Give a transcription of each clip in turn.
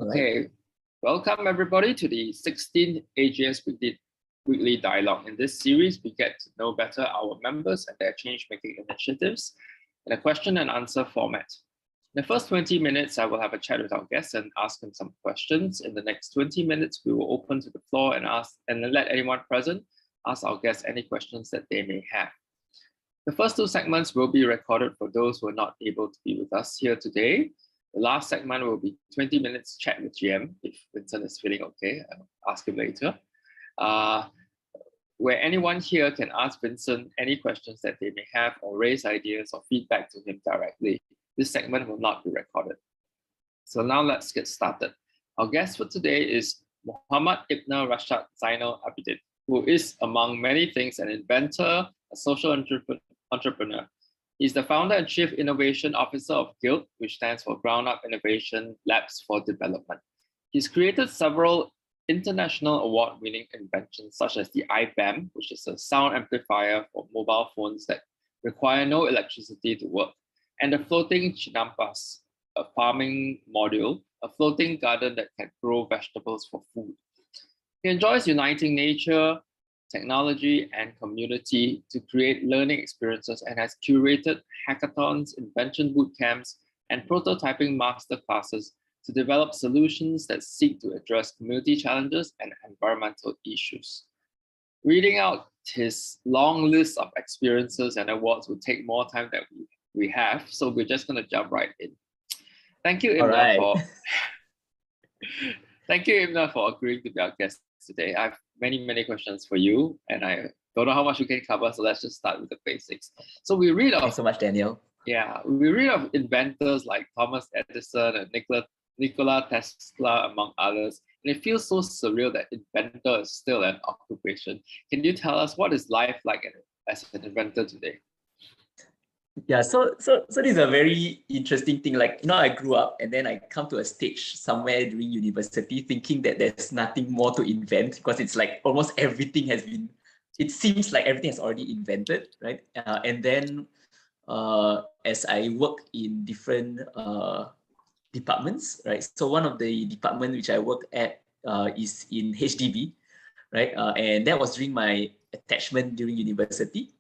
Okay, welcome everybody to the 16th AGS Weekly Dialogue. In this series, we get to know better our members and their change-making initiatives in a question and answer format. In the first 20 minutes, I will have a chat with our guests and ask them some questions. In the next 20 minutes, we will open to the floor and let anyone present ask our guests any questions that they may have. The first two segments will be recorded for those who are not able to be with us here today. The last segment will be 20 minutes chat with GM, if Vincent is feeling okay. I'll ask him later. Where anyone here can ask Vincent any questions that they may have or raise ideas or feedback to him directly. This segment will not be recorded. So now let's get started. Our guest for today is Muhammad Ibnur Rashad Zainal Abidin, who is, among many things, an inventor, a social entrepreneur. He's the founder and chief innovation officer of GUILD, which stands for Ground Up Innovation Labs for Development. He's created several international award-winning inventions, such as the iBAM, which is a sound amplifier for mobile phones that require no electricity to work, and the floating chinampas, a farming module, a floating garden that can grow vegetables for food. He enjoys uniting nature, technology, and community to create learning experiences and has curated hackathons, invention bootcamps, and prototyping masterclasses to develop solutions that seek to address community challenges and environmental issues. Reading out his long list of experiences and awards will take more time than we have, so we're just going to jump right in. Thank you, Ibnur, Thank you, Ibnur, for agreeing to be our guest today. I have many questions for you, and I don't know how much we can cover, so let's just start with the basics. So we read of— Thanks so much, Daniel. Yeah, we read of inventors like Thomas Edison and Nikola Tesla, among others, and it feels so surreal that inventor is still an occupation. Can you tell us what is life like as an inventor today? Yeah, so this is a very interesting thing. Like, I grew up and then I come to a stage somewhere during university thinking that there's nothing more to invent, because it's like almost everything has been, it seems like everything has already invented, right? And then as I work in different departments, right? So one of the departments which I work at is in HDB, right? And that was during my attachment during university.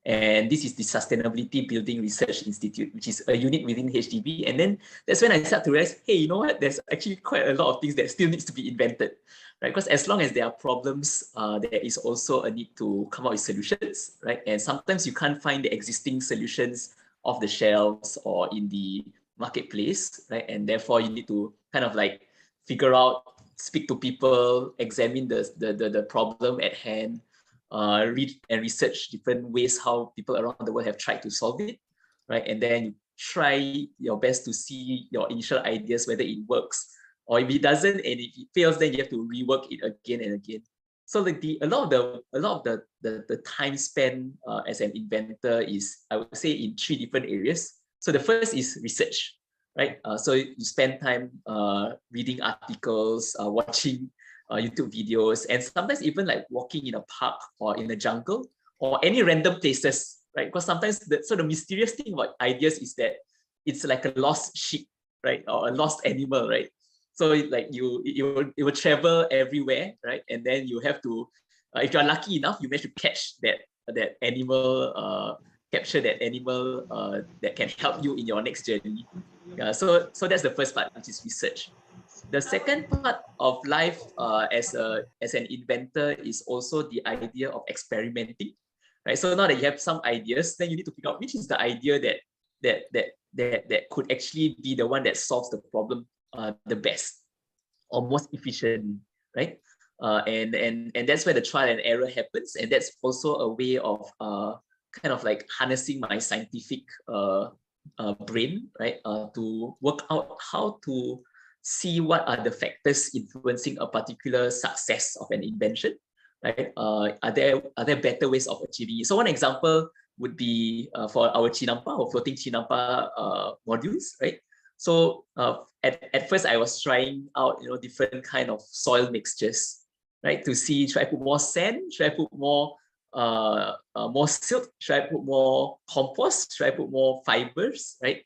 And this is the Sustainability Building Research Institute, which is a unit within HDB. And then that's when I start to realize, hey, you know what? There's actually quite a lot of things that still needs to be invented, right? Because as long as there are problems, there is also a need to come up with solutions, right? And sometimes you can't find the existing solutions off the shelves or in the marketplace, right? And therefore you need to kind of like figure out, speak to people, examine the problem at hand, read and research different ways how people around the world have tried to solve it, right? And then you try your best to see your initial ideas, whether it works, or if it doesn't, and if it fails, then you have to rework it again and again. So like a lot of the time spent as an inventor is, I would say, in three different areas. So the first is research, right? So you spend time reading articles, watching YouTube videos, and sometimes even like walking in a park or in a jungle or any random places, right? Because sometimes the mysterious thing about ideas is that it's like a lost sheep, right? Or a lost animal, right? So like it will travel everywhere, right? And then you have to, if you're lucky enough, you manage to catch that animal, capture that animal that can help you in your next journey. So that's the first part, which is research. The second part of life as an inventor is also the idea of experimenting, right? So now that you have some ideas, then you need to figure out which is the idea that could actually be the one that solves the problem the best or most efficiently, right? And that's where the trial and error happens, and that's also a way of kind of like harnessing my scientific brain, right? To work out how to see what are the factors influencing a particular success of an invention, right? Are there better ways of achieving it? So one example would be for our chinampa or floating chinampa modules, right? So at first I was trying out different kind of soil mixtures, right? To see, should I put more sand? Should I put more silt? Should I put more compost? Should I put more fibers, right?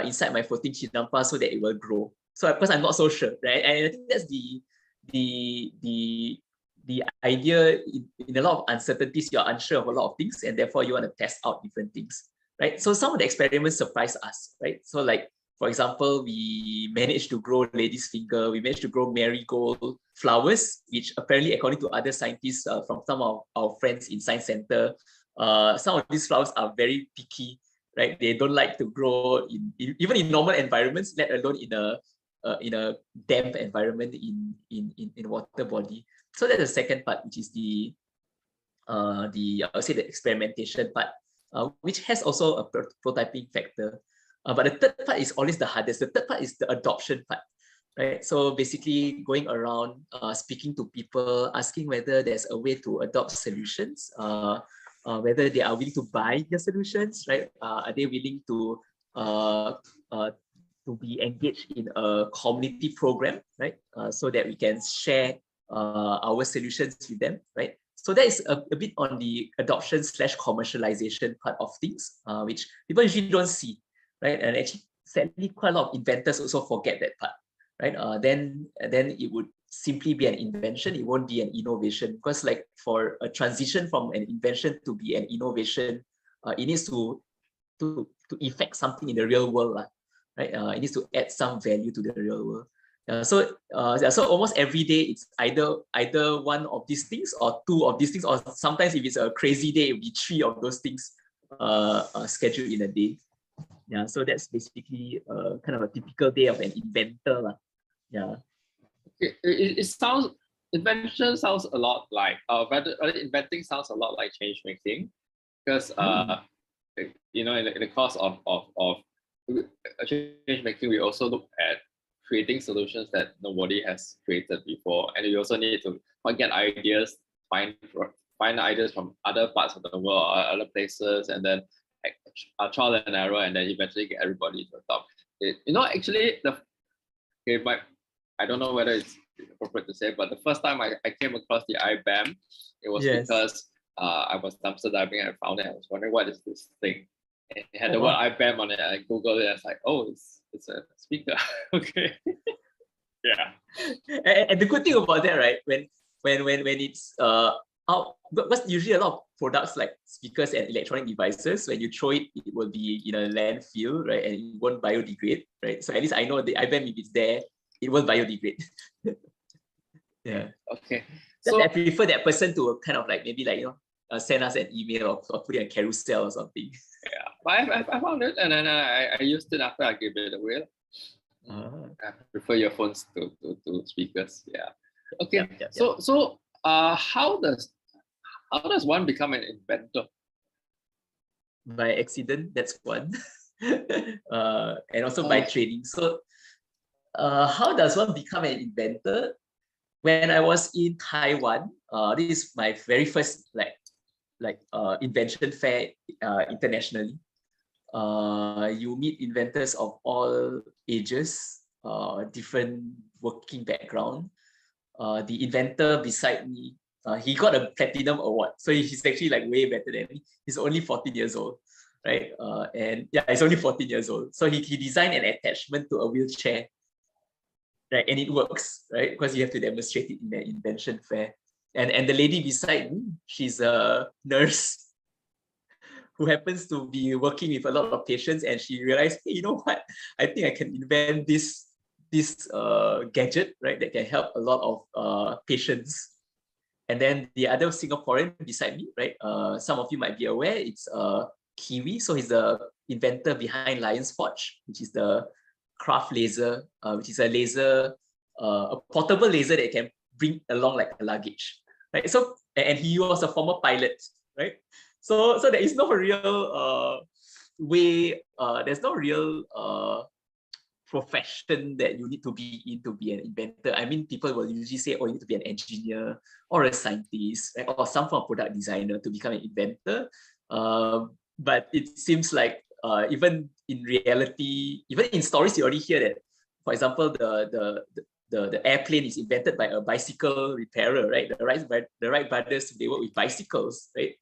Inside my floating chinampa so that it will grow. So because I'm not so sure, right? And I think that's the idea in a lot of uncertainties, you're unsure of a lot of things, and therefore you want to test out different things, right? So some of the experiments surprise us, right? So like, for example, we managed to grow lady's finger, we managed to grow marigold flowers, which apparently, according to other scientists from some of our friends in Science Center, some of these flowers are very picky, right? They don't like to grow even in normal environments, let alone in a damp environment in water body. So that's the second part, which is the I would say the experimentation part, which has also a prototyping factor. But the third part is always the hardest. The third part is the adoption part, right? So basically going around speaking to people, asking whether there's a way to adopt solutions, whether they are willing to buy the solutions, right? Are they willing to be engaged in a community program, right? So that we can share our solutions with them, right? So that is a bit on the adoption / commercialization part of things, which people usually don't see, right? And actually, sadly, quite a lot of inventors also forget that part, right? Then it would simply be an invention. It won't be an innovation, because like for a transition from an invention to be an innovation, it needs to effect something in the real world, right? It needs to add some value to the real world. So almost every day it's either one of these things or two of these things, or sometimes if it's a crazy day, it'll be three of those things scheduled in a day. Yeah, so that's basically kind of a typical day of an inventor. Yeah. It sounds, invention sounds a lot like inventing sounds a lot like change making, because you know, in the course of change making, we also look at creating solutions that nobody has created before, and you also need to get ideas, find ideas from other parts of the world or other places, and then trial and error, and then eventually get everybody to adopt it. You know, actually, I don't know whether it's appropriate to say, but the first time I came across the IBAM, it was because I was dumpster diving and I found it. I was wondering, what is this thing? And it had the word IBAM on it. I googled it. I was like, oh, it's a speaker. Okay. Yeah. And the good thing about that, right? When it's out, because usually a lot of products like speakers and electronic devices, when you throw it, it will be in a landfill, right? And it won't biodegrade, right? So at least I know the IBAM, if it's there, it won't biodegrade. Yeah. Okay. So I prefer that person to kind of like maybe like, you know, send us an email or put it on Carousel or something. Yeah, but I found it, and then I used it after I gave it away. I prefer your phones to speakers. Yeah. Okay. So how does one become an inventor? By accident, that's one. And also by training. So how does one become an inventor? When I was in Taiwan, this is my very first invention fair internationally. You meet inventors of all ages, different working background. The inventor beside me, he got a platinum award, so he's actually like way better than me. He's only 14 years old, right? And yeah, he's only 14 years old. So he designed an attachment to a wheelchair, right? And it works, right? Because you have to demonstrate it in an invention fair. And the lady beside me, she's a nurse who happens to be working with a lot of patients, and she realized, hey, you know what? I think I can invent this gadget, right, that can help a lot of patients. And then the other Singaporean beside me, right, some of you might be aware, it's Kiwi. So he's the inventor behind Lion's Forge, which is the craft laser, which is a laser, a portable laser that can bring along like a luggage, right? So, and he was a former pilot, right? So there is no real way, there's no real profession that you need to be in to be an inventor. I mean, people will usually say, oh, you need to be an engineer or a scientist, right? Or some form of product designer to become an inventor. But it seems like even in reality, even in stories, you already hear that, for example, the airplane is invented by a bicycle repairer, right? The Wright brothers, they work with bicycles, right?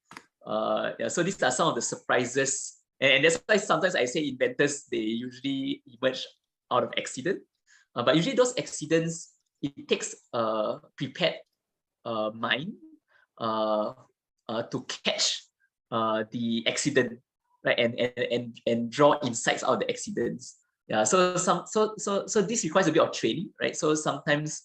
Yeah, so these are some of the surprises, and that's why sometimes I say inventors, they usually emerge out of accident. But usually those accidents, it takes a prepared mind to catch the accident, right? And draw insights out of the accidents. Yeah. So this requires a bit of training, right? So sometimes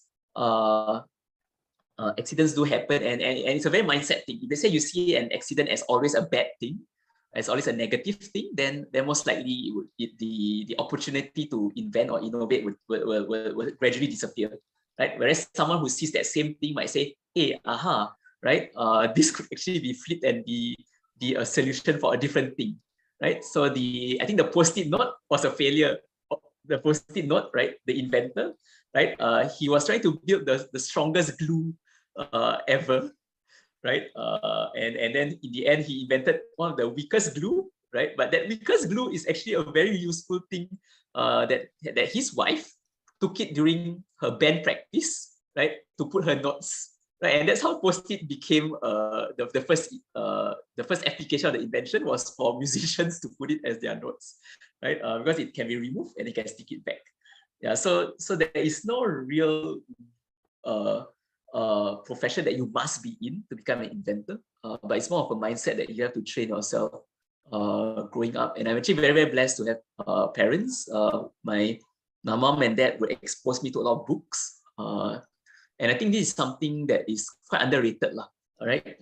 accidents do happen, and it's a very mindset thing. If they say you see an accident as always a bad thing, as always a negative thing, then most likely the opportunity to invent or innovate will gradually disappear, right? Whereas someone who sees that same thing might say, hey, aha, right? This could actually be flipped and be a solution for a different thing, right? So I think the post-it note was a failure. The post-it note, right? The inventor, right? He was trying to build the strongest glue ever, right? And then in the end, he invented one of the weakest glue, right? But that weakest glue is actually a very useful thing that his wife took it during her band practice, right? To put her notes, right? And that's how Post-it became the first application of the invention was for musicians to put it as their notes, right? Because it can be removed and you can stick it back. Yeah, so there is no real profession that you must be in to become an inventor, but it's more of a mindset that you have to train yourself growing up. And I'm actually very, very blessed to have parents. My mom and dad would expose me to a lot of books. And I think this is something that is quite underrated. All right.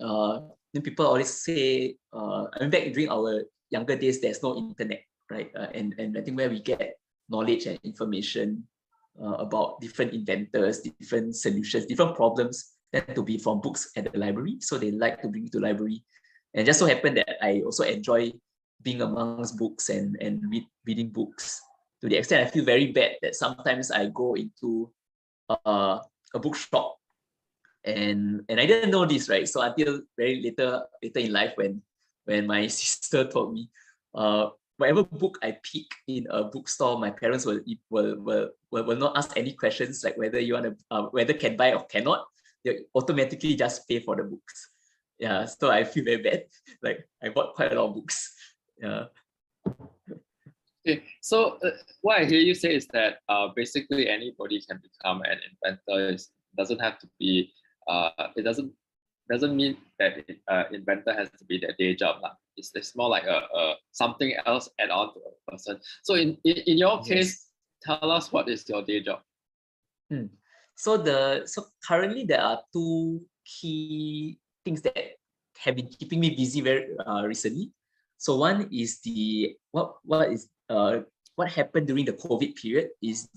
Then people always say, I mean, back during our younger days, there's no internet, right? And I think where we get knowledge and information about different inventors, different solutions, different problems tend to be from books at the library. So they like to bring me to the library. And it just so happened that I also enjoy being amongst books and reading books, to the extent I feel very bad that sometimes I go into a bookshop and I didn't know this, right? So until very later in life when my sister told me, whatever book I pick in a bookstore, my parents will not ask any questions like whether you want to whether can buy or cannot. They automatically just pay for the books. Yeah, so I feel very bad. Like I bought quite a lot of books. Yeah. Okay, so what I hear you say is that basically anybody can become an inventor. It doesn't have to be. It doesn't mean that inventor has to be their day job. It's more like a something else add on to a person. So in your case, tell us what is your day job? So currently there are two key things that have been keeping me busy very recently. So one is what happened during the COVID period is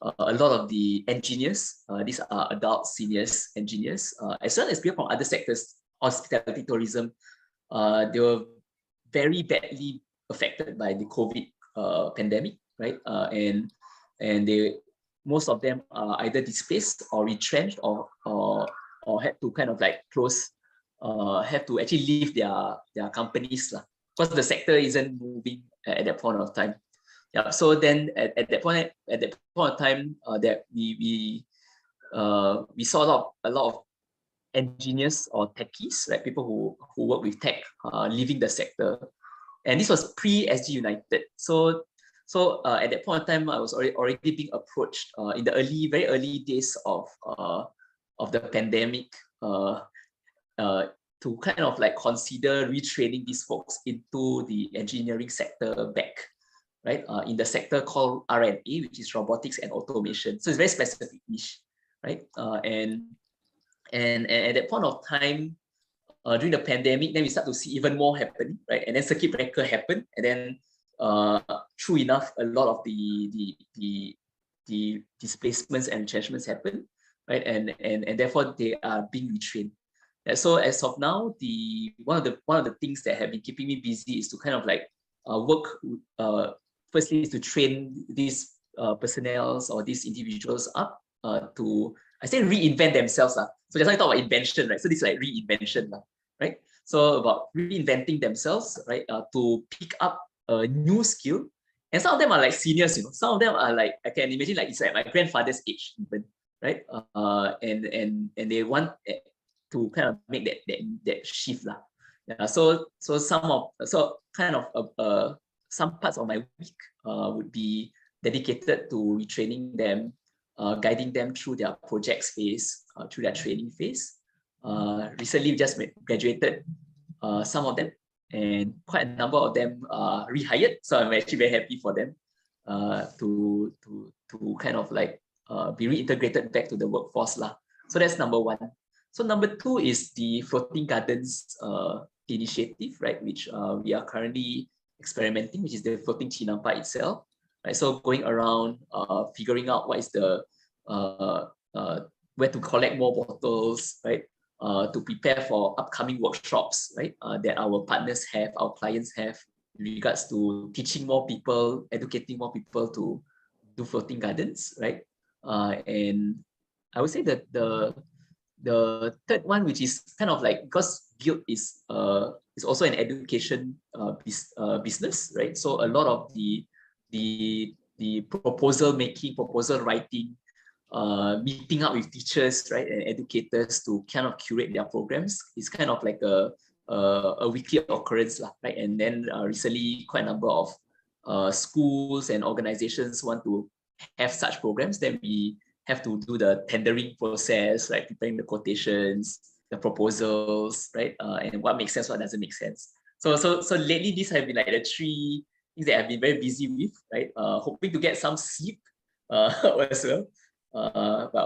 a lot of the engineers, these are adult seniors engineers, as well as people from other sectors, hospitality, tourism, they were very badly affected by the COVID pandemic, right? And most of them are either displaced or retrenched or had to kind of like close, have to actually leave their companies because the sector isn't moving at that point of time. Yeah. So then at that point of time, that we saw a lot of engineers or techies, right? People who work with tech, leaving the sector, and this was pre-SG United. So at that point of time, I was already being approached in the very early days of the pandemic to kind of like consider retraining these folks into the engineering sector back, right? In the sector called R&A, which is robotics and automation. So it's very specific niche, right? And at that point of time, during the pandemic, then we start to see even more happening, right? And then circuit breaker happened, and then true enough, a lot of the displacements and retrenchments happen, right? And therefore they are being retrained. And so as of now, one of the things that have been keeping me busy is to kind of like work. Firstly, is to train these personnels or these individuals up to, I say, reinvent themselves. So just like I talk about invention, right? So this is like reinvention, right? So about reinventing themselves, right? To pick up a new skill. And some of them are like seniors, some of them are like, I can imagine like it's like my grandfather's age even, right? And they want to kind of make that shift. Yeah, so some parts of my week would be dedicated to retraining them, guiding them through their projects phase, through their training phase. Recently, we just graduated some of them, and quite a number of them rehired. So I'm actually very happy for them to kind of like be reintegrated back to the workforce lah. So that's number one. So number two is the Floating Gardens initiative, right, which we are currently experimenting, which is the floating chinampa itself, right? So going around figuring out what is the where to collect more bottles, right? To prepare for upcoming workshops, right? That our partners have, our clients have, in regards to teaching more people, educating more people to do floating gardens, right? And I would say that the third one, which is kind of like, because Guild is also an education business, right? So a lot of the proposal making, proposal writing, meeting up with teachers, right, and educators to kind of curate their programs is kind of like a weekly occurrence, right? And then recently, quite a number of schools and organizations want to have such programs. Then we have to do the tendering process, right? Preparing the quotations, the proposals, right? And what makes sense, what doesn't make sense. So lately, these have been like the three things that I've been very busy with, right? Hoping to get some sleep as well. But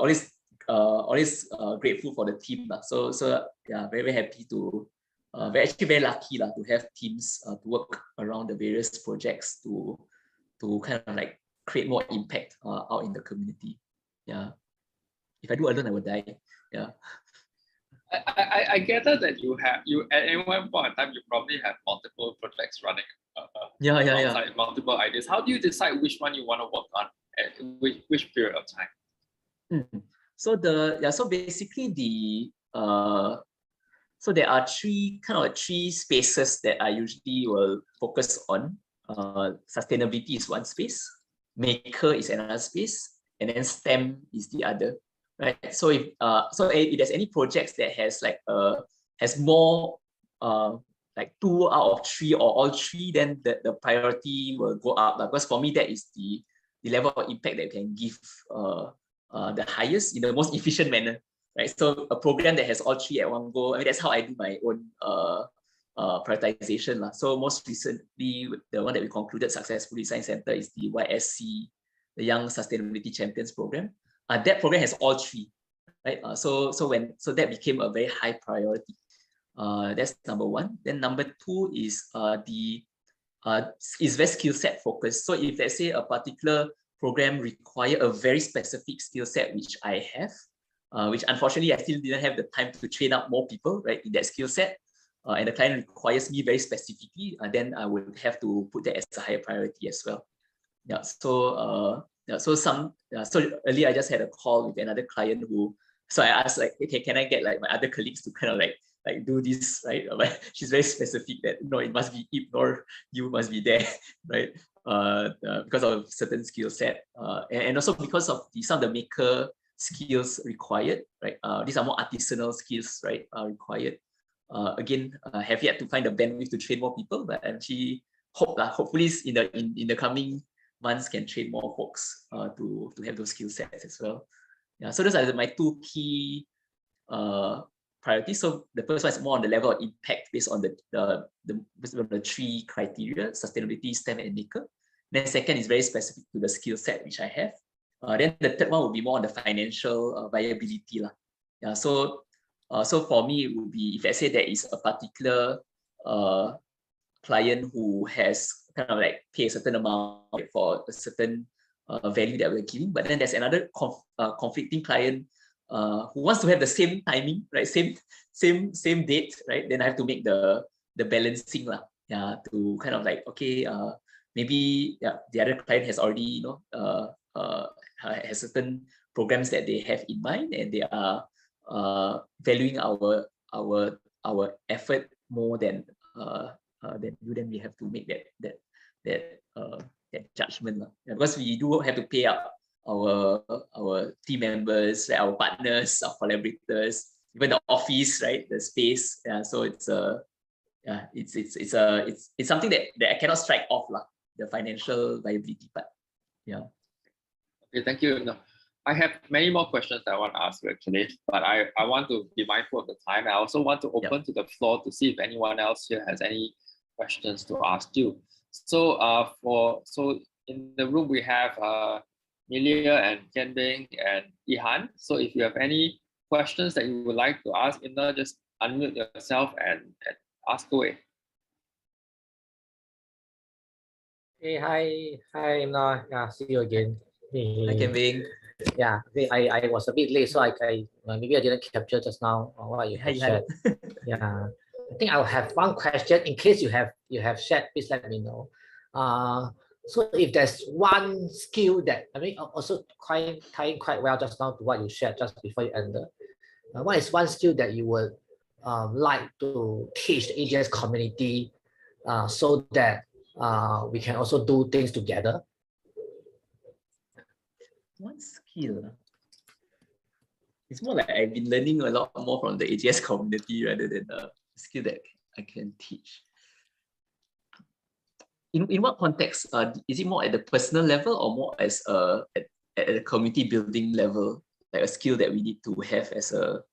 always grateful for the team. So yeah, very happy to, actually very lucky to have teams to work around the various projects to kind of like create more impact out in the community. Yeah. If I do alone, I would die. Yeah. I gather that you at any one point in time you probably have multiple projects running. Yeah. Multiple ideas. How do you decide which one you want to work on at which period of time? So basically so there are three spaces that I usually will focus on. Sustainability is one space, maker is another space, and then STEM is the other, right? So if there's any projects that has more like 2 out of 3 or all 3, then the priority will go up. Because for me, that is the level of impact that you can give the highest in the most efficient manner, right? So a program that has all 3 at one go, I mean, that's how I do my own prioritization. So most recently, the one that we concluded successfully, Science Center, is the YSC, the Young Sustainability Champions program. That program has all 3, right? So that became a very high priority. That's number one. Then number 2 is is very skill set focused. So if let's say a particular program require a very specific skill set, which I have, which unfortunately I still didn't have the time to train up more people, right, in that skill set, and the client requires me very specifically, then I would have to put that as a higher priority as well. Yeah. So earlier I just had a call with another client so I asked like, okay, can I get like my other colleagues to kind of like do this, right? She's very specific that no, it must be Ibnur, you must be there, right? Because of certain skill set, and also because of some of the maker skills required, right? These are more artisanal skills, right? Required. Again, have yet to find the bandwidth to train more people, but actually hopefully in the coming months can train more folks to have those skill sets as well. Yeah, so those are my 2 key priorities. So the first one is more on the level of impact based on the 3 criteria: sustainability, STEM, and maker. Then second is very specific to the skill set which I have. Then the third one will be more on the financial viability. Yeah, so for me, it would be, if I say there is a particular client who has kind of like pay a certain amount for a certain value that we're giving, but then there's another conflicting client who wants to have the same timing, right? Same date, right? Then I have to make the balancing to kind of like, okay, maybe the other client has already has certain programs that they have in mind, and they are valuing our effort more than you. Then we have to make that judgment, because we do have to pay up our team members, right, our partners, our collaborators, even the office, right, the space. So it's something that I cannot strike off, the financial viability part. Yeah. Okay, thank you. No, I have many more questions that I want to ask you actually, but I want to be mindful of the time. I also want to open to the floor to see if anyone else here has any questions to ask you. So in the room we have Milia and Kianbing and Ihan. So if you have any questions that you would like to ask, Inna, just unmute yourself and ask away. Hey, hi, Ibnur. Yeah, see you again. Hi, Kianbing. Yeah, I was a bit late, so I maybe I didn't capture just now what you had shared. Yeah, I think I'll have one question in case you have shared. Please let me know. So if there's one skill that I mean also tying quite well just now to what you shared just before you ended. What is one skill that you would like to teach the AGS community so that we can also do things together? One skill. It's more like I've been learning a lot more from the AGS community rather than a skill that I can teach. In what context? Is it more at the personal level or more as at a community building level, like a skill that we need to have as a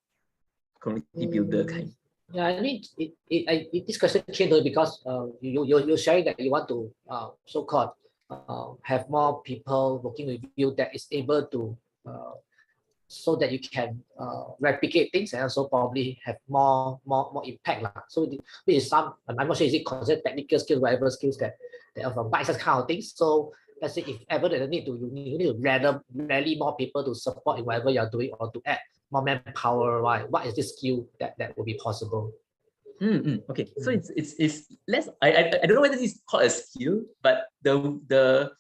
community builder kind? Yeah, I mean, this question came to me because you're sharing that you want to so-called have more people working with you that is able to so that you can replicate things and also probably have more impact lah. So this is some, I'm not sure is it considered technical skills, whatever skills that are from bite-sized kind of things. So let's say if ever that you need to rally more people to support in whatever you're doing or to add more manpower, right? What is this skill that will be possible? Okay, so it's less. I don't know whether this is called a skill, but the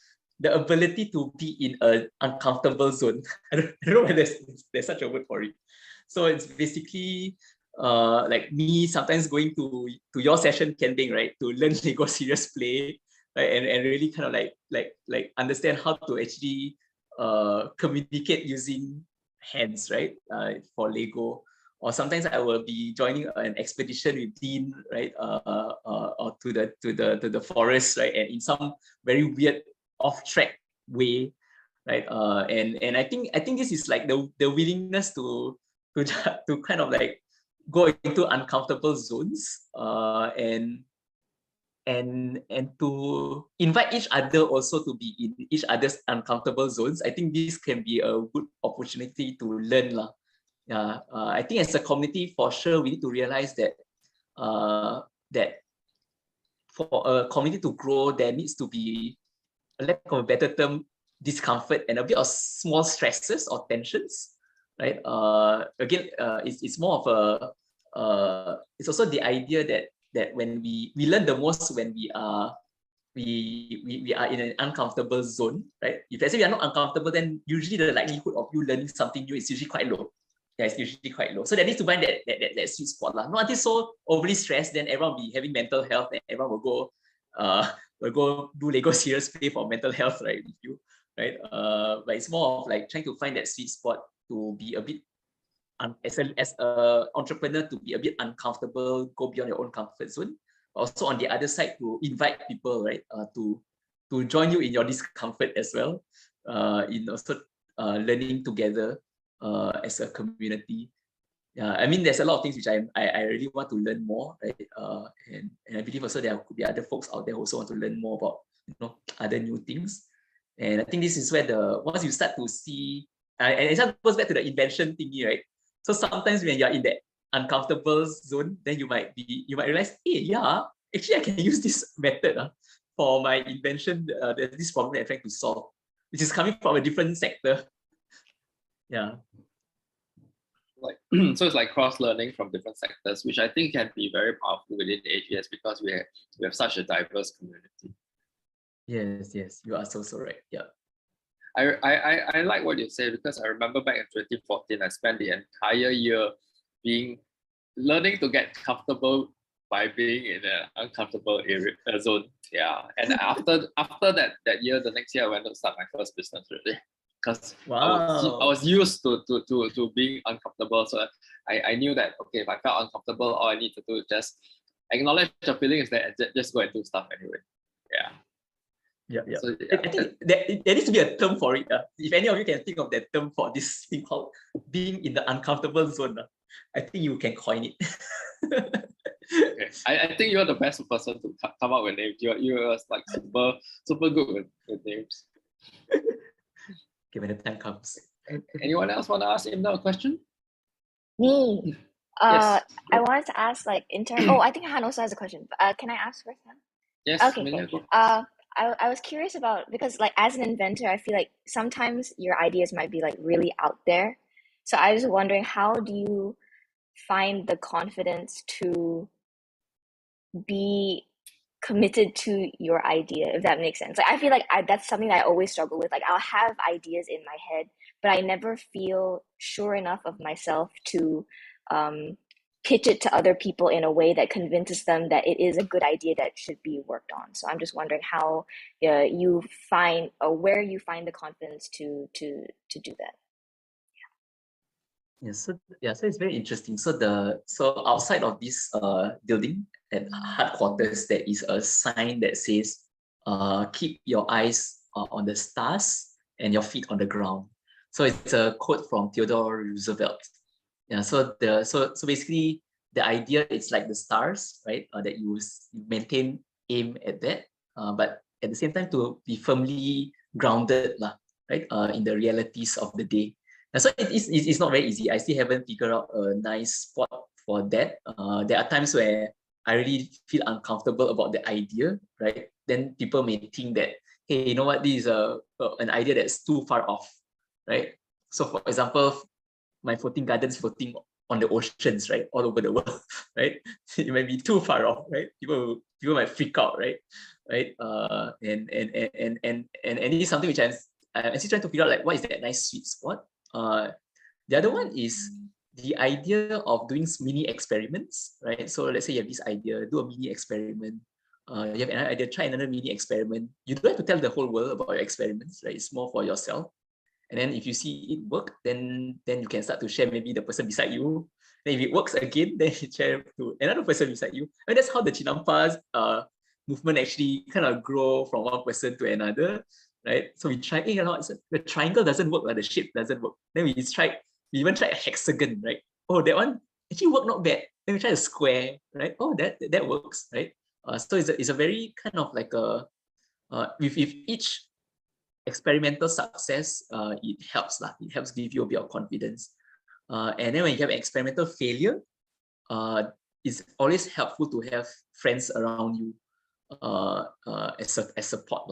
ability to be in an uncomfortable zone. I don't know whether there's such a word for it. So it's basically like me sometimes going to your session, Kianbing, right, to learn Lego serious play, right, and really kind of like understand how to actually communicate using hands, right, for Lego. Or sometimes I will be joining an expedition with Dean, right, or to the forest, right, and in some very weird off-track way, right, and I think this is like the willingness to kind of like go into uncomfortable zones, and to invite each other also to be in each other's uncomfortable zones. I think this can be a good opportunity to learn lah. Yeah, I think as a community, for sure, we need to realize that that for a community to grow, there needs to be, a lack of a better term, discomfort and a bit of small stresses or tensions, right? Again, it's more of a, it's also the idea that when we learn the most when we are in an uncomfortable zone, right? If let's say we are not uncomfortable, then usually the likelihood of you learning something new is usually quite low. Yeah, it's usually quite low. So there needs to find that sweet spot lah. Not until so overly stressed, then everyone will be having mental health, and everyone will go do Lego serious play for mental health, right, with you, right? But it's more of like trying to find that sweet spot to be a bit as a entrepreneur, to be a bit uncomfortable, go beyond your own comfort zone. Also on the other side, to invite people, right, to join you in your discomfort as well, in also learning together as a community. Yeah, I mean, there's a lot of things which I really want to learn more, right? And I believe also there could be other folks out there who also want to learn more about other new things. And I think this is where once you start to see, and it goes back to the invention thingy, right? So sometimes when you're in that uncomfortable zone, then you might realize, hey, yeah, actually I can use this method for my invention. There's this problem that I'm trying to solve, which is coming from a different sector. Yeah. Like so it's like cross-learning from different sectors, which I think can be very powerful within AGS because we have such a diverse community. Yes, you are so right. Yeah. I like what you say, because I remember back in 2014, I spent the entire year learning to get comfortable by being in an uncomfortable zone. Yeah, and after that year, the next year I went to start my first business really, because I was used to being uncomfortable. So I knew that okay, if I felt uncomfortable, all I need to do is just acknowledge the feelings, that just go and do stuff anyway. Yeah. Yeah. So I think there needs to be a term for it. If any of you can think of that term for this thing called being in the uncomfortable zone, I think you can coin it. okay. I think you're the best person to come up with names. You're like super good with names. Okay, when the time comes. Anyone else want to ask Ibnur a question? Me. Yes. I wanted to ask like in terms. Oh, I think Han also has a question. Can I ask first now? Yes. Okay. Amelia, go. I was curious about because like as an inventor, I feel like sometimes your ideas might be like really out there. So I was wondering, how do you find the confidence to be committed to your idea, if that makes sense? Like I feel like that's something that I always struggle with. Like I'll have ideas in my head, but I never feel sure enough of myself to pitch it to other people in a way that convinces them that it is a good idea that should be worked on. So I'm just wondering how you find, or where you find the confidence to do that. So it's very interesting. So outside of this building at headquarters, there is a sign that says keep your eyes on the stars and your feet on the ground. So it's a quote from Theodore Roosevelt. So basically the idea is like the stars, right? That you maintain aim at that, but at the same time to be firmly grounded, right? In the realities of the day. And so it's not very easy. I still haven't figured out a nice spot for that. There are times where I really feel uncomfortable about the idea, right? Then people may think that, hey, you know what, this is an idea that's too far off, right? So for example, my floating gardens floating on the oceans, right, all over the world, right? It might be too far off, right? People might freak out, right? And it is something which I'm still trying to figure out, like, what is that nice sweet spot? The other one is the idea of doing mini experiments, right? So let's say you have this idea, do a mini experiment. You have another idea, try another mini experiment. You don't have to tell the whole world about your experiments, right? It's more for yourself. And then if you see it work, then you can start to share maybe the person beside you. Then if it works again, then you share to another person beside you. And that's how the Chinampas movement actually kind of grow from one person to another, right? So we try, the triangle doesn't work, the shape doesn't work. Then we even tried a hexagon, right? Oh, that one actually worked not bad. Then we try a square, right? Oh, that works, right? So it's a very kind of like a, with each experimental success, it helps. It helps give you a bit of confidence. And then when you have experimental failure, it's always helpful to have friends around you as support.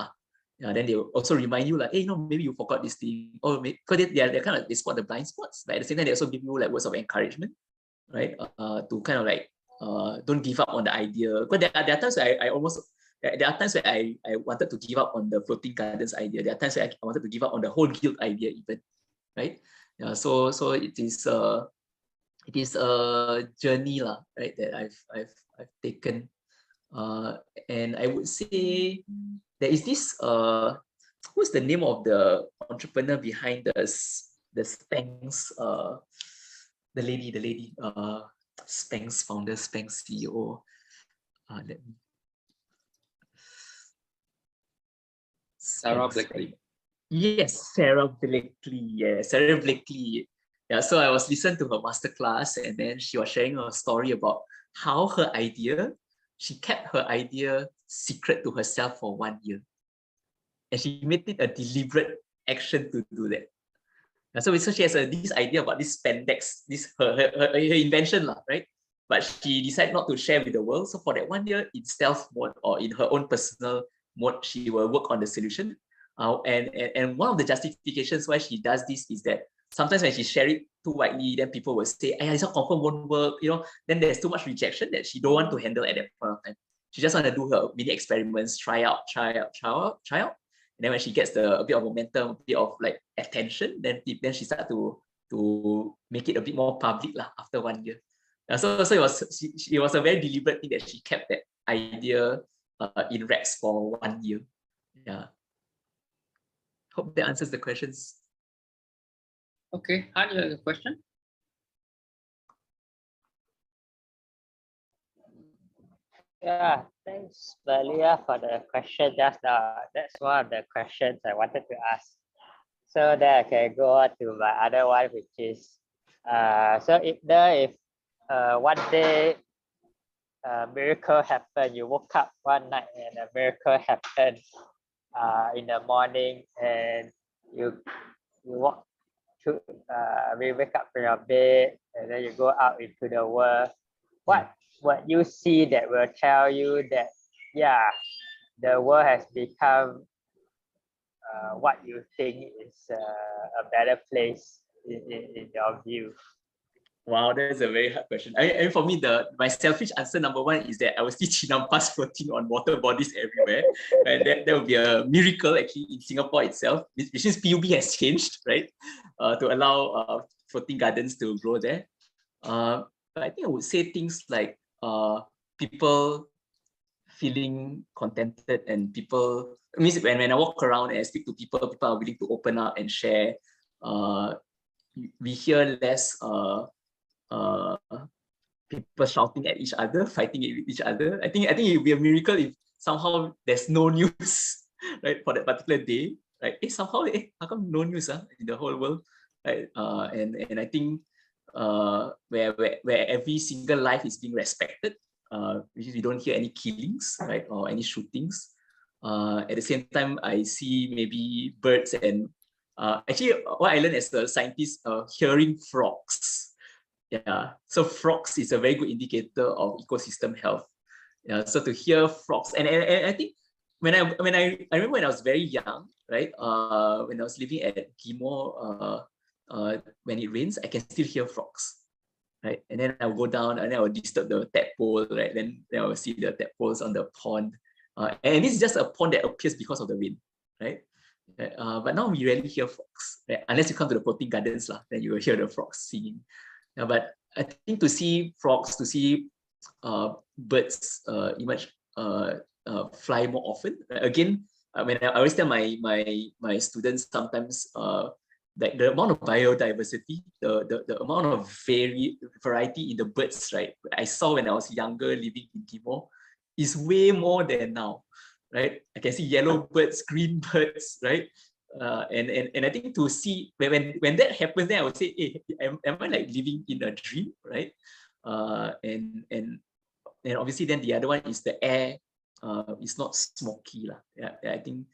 Then they will also remind you, like, hey, maybe you forgot this thing. Or because they're kind of, they spot the blind spots. But at the same time, they also give you like words of encouragement, right? To kind of like, don't give up on the idea. Because there are times where there are times where I wanted to give up on the floating gardens idea. There are times where I wanted to give up on the whole guild idea even, right? So it is a journey, right, that I've taken. And I would say there is this who's the name of the entrepreneur behind the Spanx, the lady, Spanx founder, Spanx CEO. Let me Sarah Blakely. Yes, Sarah Blakely. Yeah, Sarah Blakely. Yeah, so I was listening to her masterclass, and then she was sharing a story about how she kept her idea secret to herself for 1 year. And she made it a deliberate action to do that. And so she has this idea about this spandex, this her invention, right? But she decided not to share with the world. So for that 1 year, in stealth mode or in her own personal mode, she will work on the solution. And one of the justifications why she does this is that sometimes when she shares it too widely, then people will say, it's not confirm, won't work, then there's too much rejection that she don't want to handle at that point of time. She just want to do her mini experiments, try out. And then when she gets a bit of momentum, a bit of like attention, then she starts to make it a bit more public after 1 year. So it was a very deliberate thing that she kept that idea in wraps for 1 year. Yeah. Hope that answers the questions. Okay, Han, you have a question? Yeah, thanks, Valia, for the question just now. That's one of the questions I wanted to ask. So then I can go on to my other one, which is, so if one day a miracle happened, you woke up one night and a miracle happened in the morning, and you walk to we wake up from your bed and then you go out into the world. What you see that will tell you that, yeah, the world has become what you think is a better place in your view? Wow, that's a very hard question. I for me, my selfish answer number one is that I will see chinampas floating on water bodies everywhere. Right? That would be a miracle actually in Singapore itself, which means PUB has changed, right? To allow floating gardens to grow there. But I think I would say things like people feeling contented, and people, it means when I walk around and I speak to people, people are willing to open up and share. We hear less people shouting at each other, fighting with each other. I think it would be a miracle if somehow there's no news, right, for that particular day. Right? Somehow, how come no news in the whole world? Right? And I think where every single life is being respected, which is we don't hear any killings, right, or any shootings. At the same time, I see maybe birds and actually what I learned as a scientist, hearing frogs. Yeah, so frogs is a very good indicator of ecosystem health. Yeah, so to hear frogs, and I think when I remember when I was very young, right? When I was living at Gimo, when it rains, I can still hear frogs, right? And then I will go down and then I will disturb the tadpole, right? Then I will see the tadpoles on the pond, and this is just a pond that appears because of the rain, right? But now we rarely hear frogs, right? Unless you come to the floating gardens, then you will hear the frogs singing. Yeah, but I think to see frogs, to see birds emerge, fly more often. Again, when I always tell my students sometimes, like the amount of biodiversity, the amount of variety in the birds, right, I saw when I was younger living in Timor, is way more than now, right? I can see yellow birds, green birds, right? And I think to see when that happens, then I would say, hey, am I like living in a dream, right? And obviously then the other one is the air is not smoky lah. Yeah, I think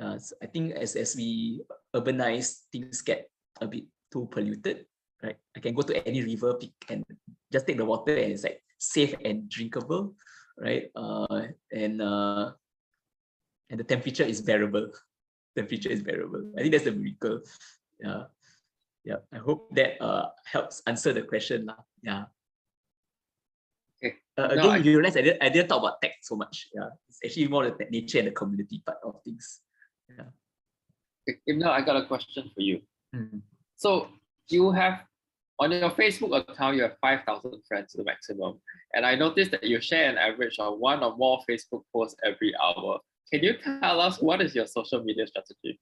as we urbanize, things get a bit too polluted, right? I can go to any river and just take the water and it's like safe and drinkable, right? And the temperature is bearable. Temperature is bearable. I think that's the miracle. Yeah. I hope that helps answer the question lah. Yeah. Okay. Again, you realize I didn't talk about tech so much. Yeah, it's actually more the nature and the community part of things. Yeah. Okay. Ibnur, I got a question for you. Mm-hmm. So you have on your Facebook account, you have 5,000 friends to the maximum, and I noticed that you share an average of one or more Facebook posts every hour. Can you tell us what is your social media strategy?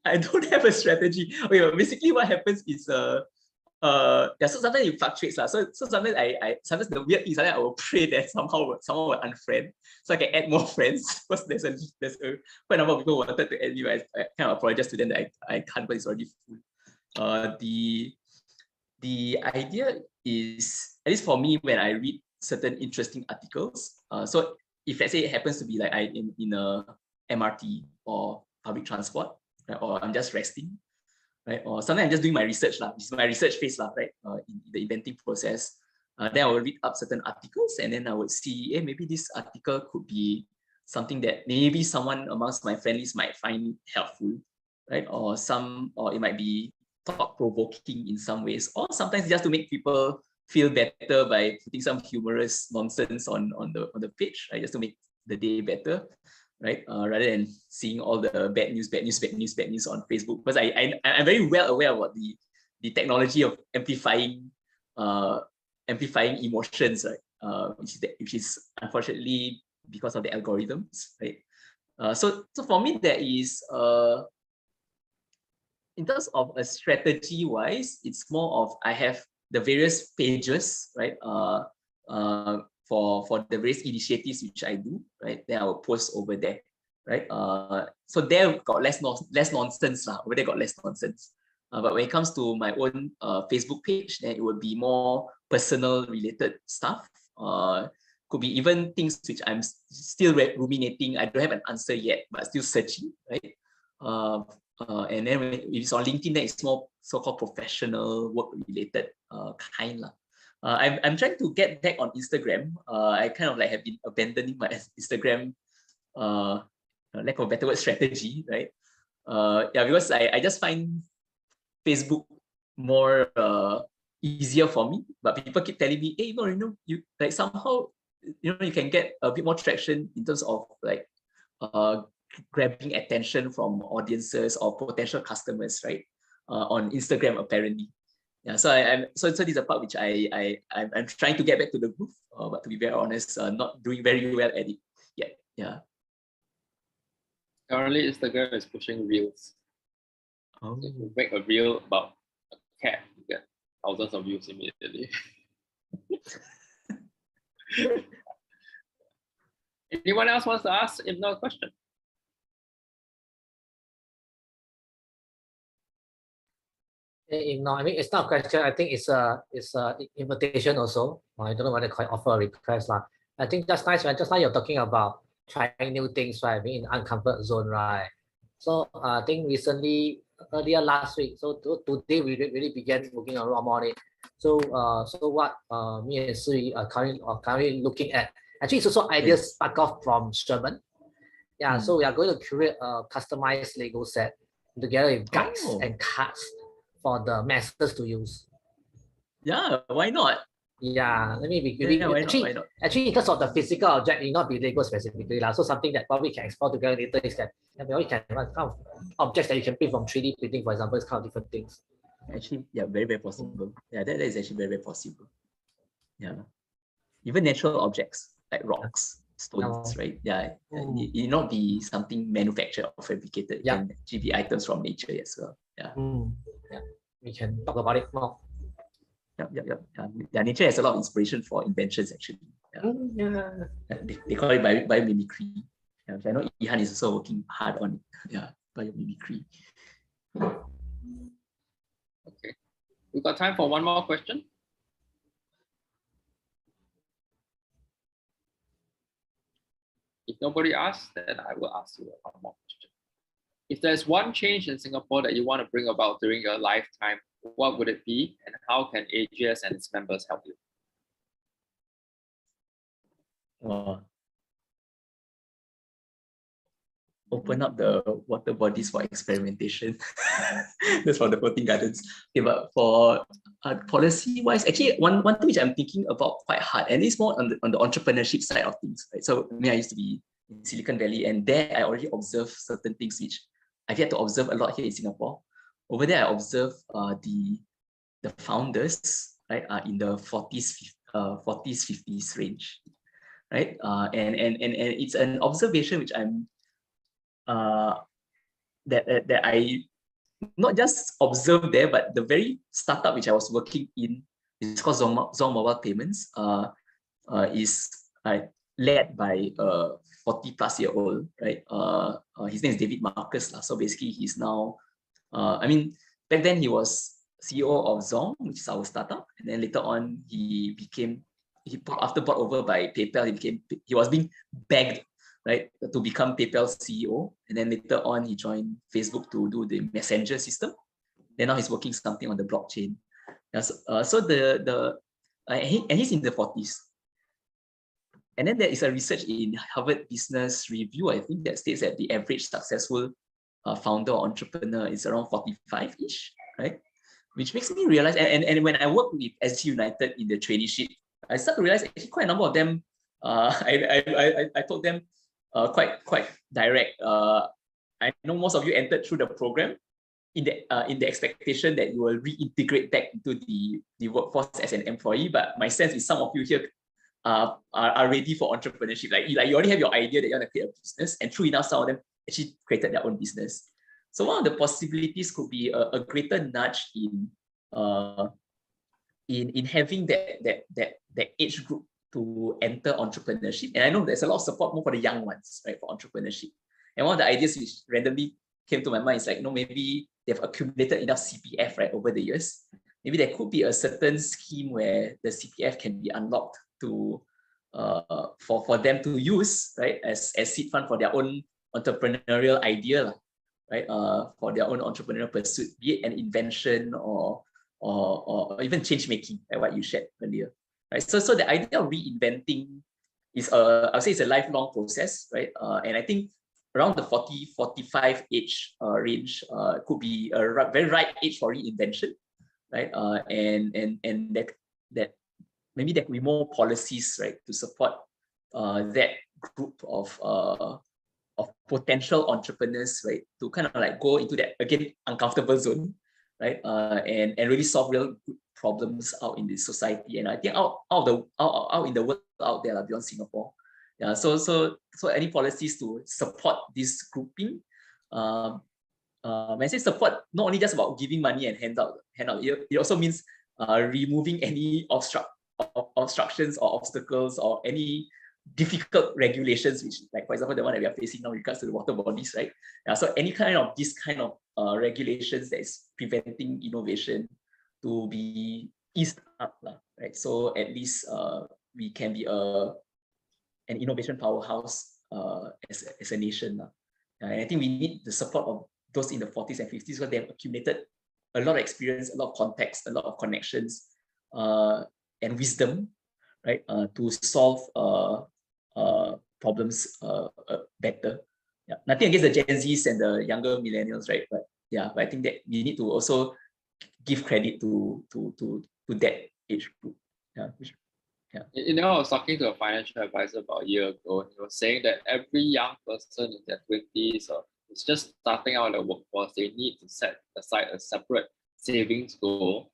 I don't have a strategy. Okay, but basically what happens is yeah, so sometimes it fluctuates. So sometimes sometimes the weird thing is that I will pray that someone will unfriend, so I can add more friends. Because there's a quite a number of people who wanted to add me. I kind of apologize to them that I can't, but it's already full. The idea is, at least for me, when I read certain interesting articles, so if let's say it happens to be like in a MRT or public transport, right, or I'm just resting, right, or sometimes I'm just doing my research lah. This is my research phase lah, right, in the inventing process. Then I will read up certain articles, and then I would see, maybe this article could be something that maybe someone amongst my friends might find helpful, right, or it might be thought-provoking in some ways, or sometimes just to make people feel better by putting some humorous nonsense on the page, right, just to make the day better, right? Rather than seeing all the bad news on Facebook, because I'm very well aware about the technology of amplifying emotions, right? Which is unfortunately because of the algorithms, right? So for me, there is in terms of a strategy wise, it's more of I have the various pages, right? for the various initiatives which I do, right? Then I will post over there, right? So there got less nonsense lah. Over there got less nonsense. But when it comes to my own Facebook page, then it would be more personal related stuff. Could be even things which I'm still ruminating. I don't have an answer yet, but still searching, right? And then when it's on LinkedIn, then it's more so-called professional work related kind lah. I'm trying to get back on Instagram. I kind of like have been abandoning my Instagram, lack of a better word, strategy, right? Yeah, because I just find Facebook more easier for me. But people keep telling me, hey, you like somehow, you can get a bit more traction in terms of like grabbing attention from audiences or potential customers, right? On Instagram, apparently. Yeah, so so this is a part which I'm trying to get back to the groove, but to be very honest, not doing very well at it yet. Yeah. Currently, Instagram is pushing reels. Oh. So if you make a reel about a cat, you get thousands of views immediately. Anyone else wants to ask Ibnur a question? No, I mean, it's not a question. I think it's a invitation also. I don't know whether I offer a request lah. I think just nice, right? Just now you're talking about trying new things, right? Being in uncomfort zone, right? So I think recently, earlier last week, so today we really began working a lot more on it. So so what me and Sui are currently looking at, actually it's also ideas spark off from Sherman. Yeah, so we are going to create a customized Lego set together with guides and cards for the masters to use. Yeah, why not? Yeah, let me be why not? Actually, in terms of the physical object, it not be Lego specifically. So something that probably can explore together later is that we can kind of objects that you can print from 3D printing, for example, it's kind of different things. Actually, yeah, very, very possible. Yeah, that is actually very, very possible. Yeah. Even natural objects like rocks, stones, right? Yeah. It need not be something manufactured or fabricated. It can actually be items from nature as well. Yeah. Yeah. We can talk about it more. Yeah, nature has a lot of inspiration for inventions actually. Yeah. They call it biomimicry. Yeah, I know Ihan is also working hard on it. Yeah, biomimicry. Okay. We've got time for one more question. If nobody asks, then I will ask you one more question. If there's one change in Singapore that you want to bring about during your lifetime, what would it be, and how can AGS and its members help you? Open up the water bodies for experimentation. That's for the floating gardens. Okay, but for policy-wise, actually, one thing which I'm thinking about quite hard, and it's more on the entrepreneurship side of things. Right? So I used to be in Silicon Valley, and there I already observed certain things which I've yet to observe a lot here in Singapore. Over there, I observe the founders, right, are in the 40s, 50s range, right? And it's an observation which I'm that I not just observed there, but the very startup which I was working in is called Zong Mobile Payments. Is led by a 40-plus-year-old, right? His name is David Marcus. So basically, he's now, I mean, back then he was CEO of Zong, which is our startup, and then later on after bought over by PayPal, he was being begged, right, to become PayPal's CEO, and then later on he joined Facebook to do the messenger system. Then now he's working something on the blockchain. So he's in the 40s. And then there is a research in Harvard Business Review, I think, that states that the average successful founder or entrepreneur is around 45-ish, right? Which makes me realize, and when I work with SG United in the traineeship, I start to realize actually quite a number of them, I told them quite direct. I know most of you entered through the program in the expectation that you will reintegrate back into the workforce as an employee, but my sense is some of you here are ready for entrepreneurship. Like you already have your idea that you want to create a business, and true enough, some of them actually created their own business. So one of the possibilities could be a greater nudge in having that age group to enter entrepreneurship. And I know there's a lot of support more for the young ones, right, for entrepreneurship. And one of the ideas which randomly came to my mind is like, maybe they've accumulated enough CPF, right, over the years. Maybe there could be a certain scheme where the CPF can be unlocked to for them to use, right, as seed fund for their own entrepreneurial idea, right, for their own entrepreneurial pursuit, be it an invention or even change making, like what you shared earlier, right? So the idea of reinventing is I'll say it's a lifelong process, right? And I think around the 40-45 age range could be a very right age for reinvention, right? And that maybe there could be more policies, right, to support that group of potential entrepreneurs, right, to kind of like go into that, again, uncomfortable zone, right, and really solve real good problems out in the society. And I think out in the world out there beyond Singapore. Yeah, so any policies to support this grouping. When I say support, not only just about giving money and hand out. It also means removing any obstructions or obstacles or any difficult regulations, which, like for example, the one that we are facing now in regards to the water bodies, right? So any kind of regulations that is preventing innovation to be eased up, right? So at least we can be an innovation powerhouse as a nation. And I think we need the support of those in the 40s and 50s because they have accumulated a lot of experience, a lot of context, a lot of connections, and wisdom, right, to solve problems better. Yeah, nothing against the Gen Zs and the younger millennials, right? But I think that we need to also give credit to that age group. I was talking to a financial advisor about a year ago, and he was saying that every young person in their 20s or is just starting out in the workforce, they need to set aside a separate savings goal.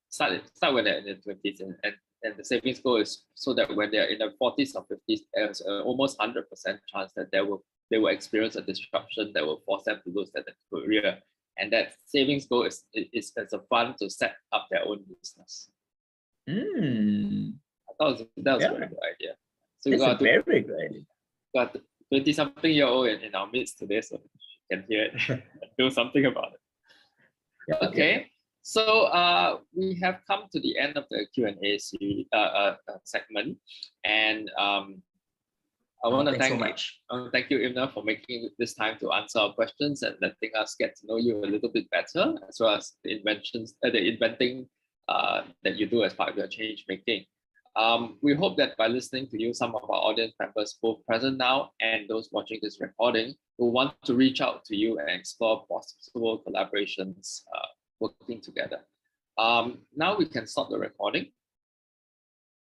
Start when they're in their 20s, and the savings goal is so that when they're in their 40s or 50s, there's almost 100% chance that they will experience a disruption that will force them to lose their career. And that savings goal is a fund to set up their own business. I thought that was a very good idea. So that's a very good idea. Got 20-something-year-old in our midst today, so you can hear it and do something about it. Okay. So we have come to the end of the Q&A segment, and I want to thank you, Ibnur, for making this time to answer our questions and letting us get to know you a little bit better, as well as the inventing that you do as part of your change making. We hope that by listening to you, some of our audience members, both present now and those watching this recording, will want to reach out to you and explore possible collaborations working together. Now we can stop the recording.